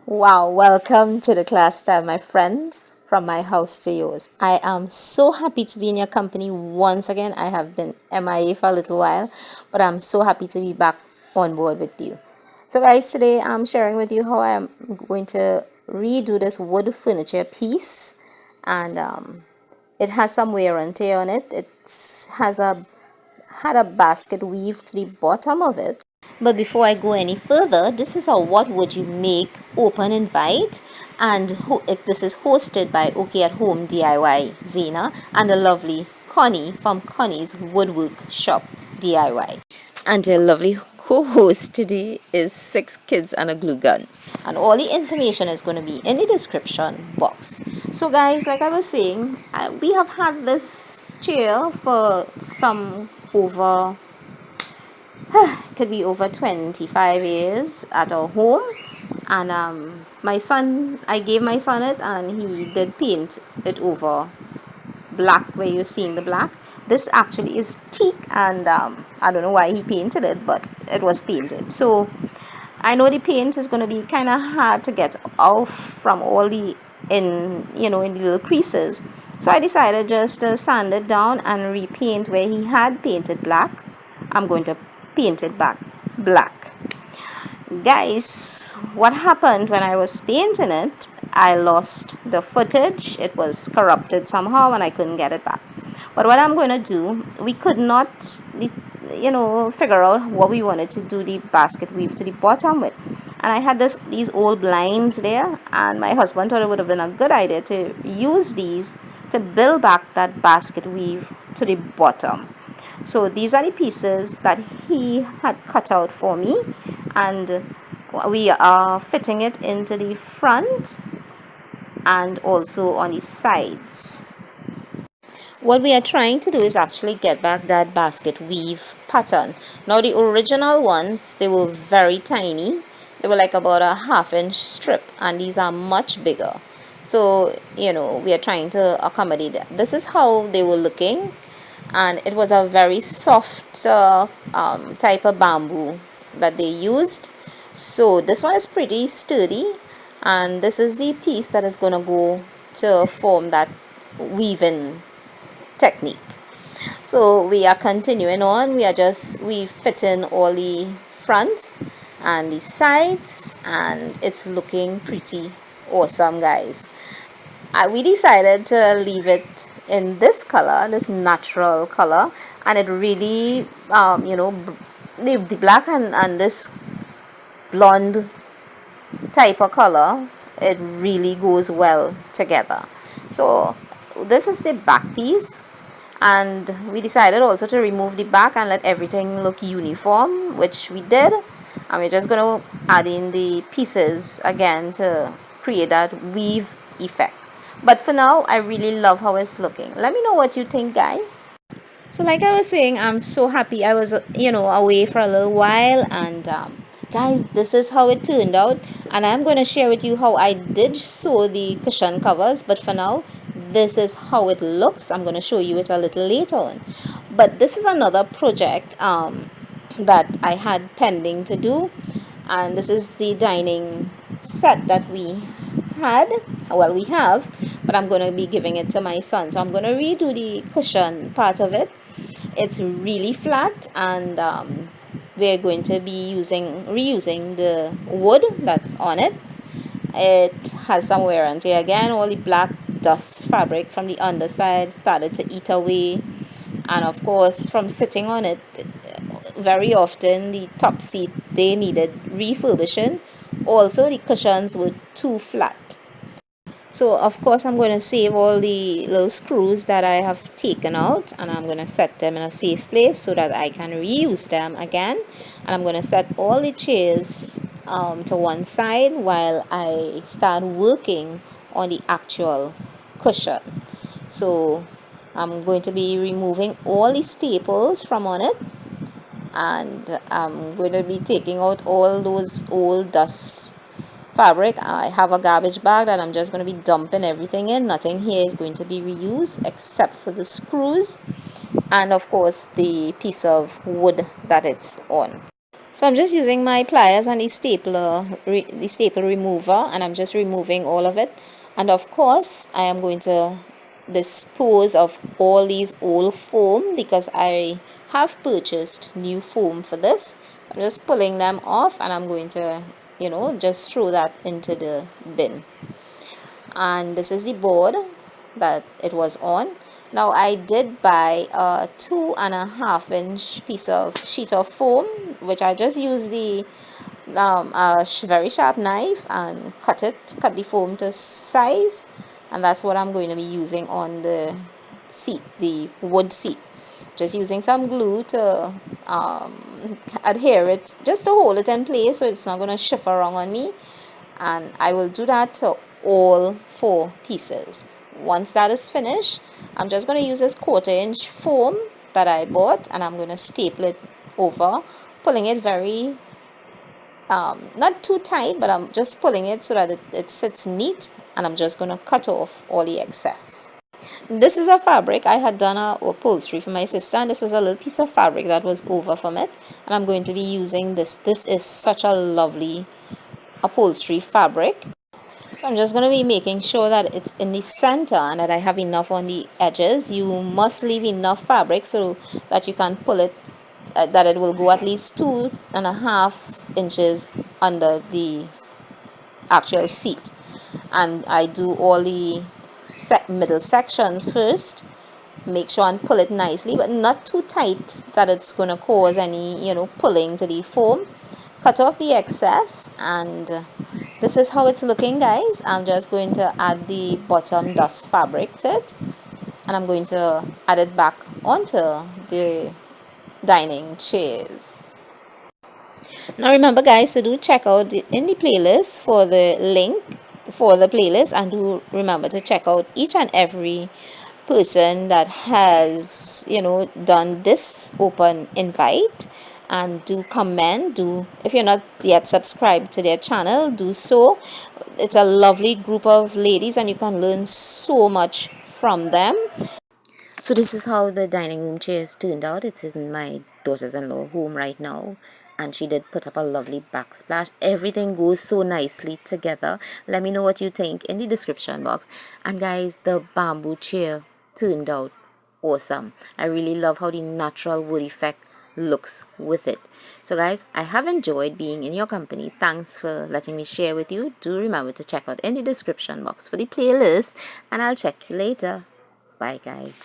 Wow, welcome to the class style, my friends, from my house to yours. I am so happy to be in your company once again. I have been MIA for a little while, but I'm so happy to be back on board with you. So, guys, today I'm sharing with you how I'm going to redo this wood furniture piece, and it has some wear and tear on it. It has a had a basket weave to the bottom of it. But before I go any further, this is a what would you make open invite, and this is hosted by OK at Home DIY Zena and the lovely Connie from Connie's Woodwork Shop DIY. And the lovely co-host today is Six Kids and a Glue Gun. And all the information is going to be in the description box. So guys, like I was saying, we have had this chair for some over could be over 25 years at our home. And my son, I gave my son it, and he did paint it over black, where you're seeing the black. This actually is teak, and I don't know why he painted it, but it was painted. So I know the paint is going to be kind of hard to get off from all the in the little creases. So I decided just to sand it down and repaint where he had painted black. I'm going to paint it back black. Guys, what happened when I was painting it, I lost the footage. It was corrupted somehow and I couldn't get it back. But what I'm going to do, we could not figure out what we wanted to do the basket weave to the bottom with. And I had these old blinds there, and my husband thought it would have been a good idea to use these to build back that basket weave to the bottom. So these are the pieces that he had cut out for me, and we are fitting it into the front and also on the sides. What we are trying to do is actually get back that basket weave pattern. Now the original ones, they were very tiny. They were like about a half-inch strip, and these are much bigger. So we are trying to accommodate that. This is how they were looking, and it was a very soft type of bamboo that they used. So this one is pretty sturdy, and this is the piece that is going to go to form that weaving technique. So we are continuing on. We fit in all the fronts and the sides, and it's looking pretty awesome, guys. We decided to leave it in this color, this natural color, and it really the black and this blonde type of color, it really goes well together. So this is the back piece, and we decided also to remove the back and let everything look uniform, which we did. And we're just going to add in the pieces again to create that weave effect. But for now, I really love how it's looking. Let me know what you think, guys. So like I was saying, I'm so happy. I was away for a little while, and guys, this is how it turned out. And I'm going to share with you how I did sew the cushion covers. But for now, this is how it looks. I'm going to show you it a little later on. But this is another project that I had pending to do, and this is the dining set that we have, but I'm going to be giving it to my son. So I'm going to redo the cushion part of it. It's really flat, and we're going to be reusing the wood that's on it. It has some wear and tear again. All the black dust fabric from the underside started to eat away, and of course from sitting on it, very often the top seat, they needed refurbishing. Also, the cushions were too flat. So of course I'm going to save all the little screws that I have taken out, and I'm going to set them in a safe place so that I can reuse them again. And I'm going to set all the chairs to one side while I start working on the actual cushion. So I'm going to be removing all the staples from on it, and I'm going to be taking out all those old dust fabric. I have a garbage bag that I'm just going to be dumping everything in. Nothing here is going to be reused except for the screws and of course the piece of wood that it's on. So I'm just using my pliers and the the staple remover, and I'm just removing all of it. And of course, I am going to dispose of all these old foam because I have purchased new foam for this. I'm just pulling them off, and I'm going to, just throw that into the bin. And this is the board that it was on. Now I did buy a 2.5 inch piece of sheet of foam, which I just used the very sharp knife and cut the foam to size, and that's what I'm going to be using on the seat, the wood seat. Just using some glue to adhere it, just to hold it in place so it's not going to shift around on me. And I will do that to all 4 pieces. Once that is finished, I'm just going to use this 1/4 inch foam that I bought, and I'm going to staple it over, pulling it very not too tight, but I'm just pulling it so that it sits neat, and I'm just going to cut off all the excess. This is a fabric. I had done a upholstery for my sister, and this was a little piece of fabric that was over from it, and I'm going to be using this. This is such a lovely upholstery fabric. So I'm just going to be making sure that it's in the center and that I have enough on the edges. You must leave enough fabric so that you can pull it, that it will go at least 2.5 inches under the actual seat. And I do all the middle sections first. Make sure and pull it nicely, but not too tight that it's going to cause any, pulling to the foam. Cut off the excess, and this is how it's looking, guys. I'm just going to add the bottom dust fabric to it, and I'm going to add it back onto the dining chairs. Now remember, guys, to do check out in the playlist for the link for the playlist, and do remember to check out each and every person that has done this open invite, and do comment. Do, if you're not yet subscribed to their channel, do so. It's a lovely group of ladies, and you can learn so much from them. So this is how the dining room chairs turned out. It's in my daughter's-in-law home right now, and she did put up a lovely backsplash. Everything goes so nicely together. Let me know what you think in the description box. And guys, the bamboo chair turned out awesome. I really love how the natural wood effect looks with it. So guys, I have enjoyed being in your company. Thanks for letting me share with you. Do remember to check out in the description box for the playlist, and I'll check you later. Bye guys.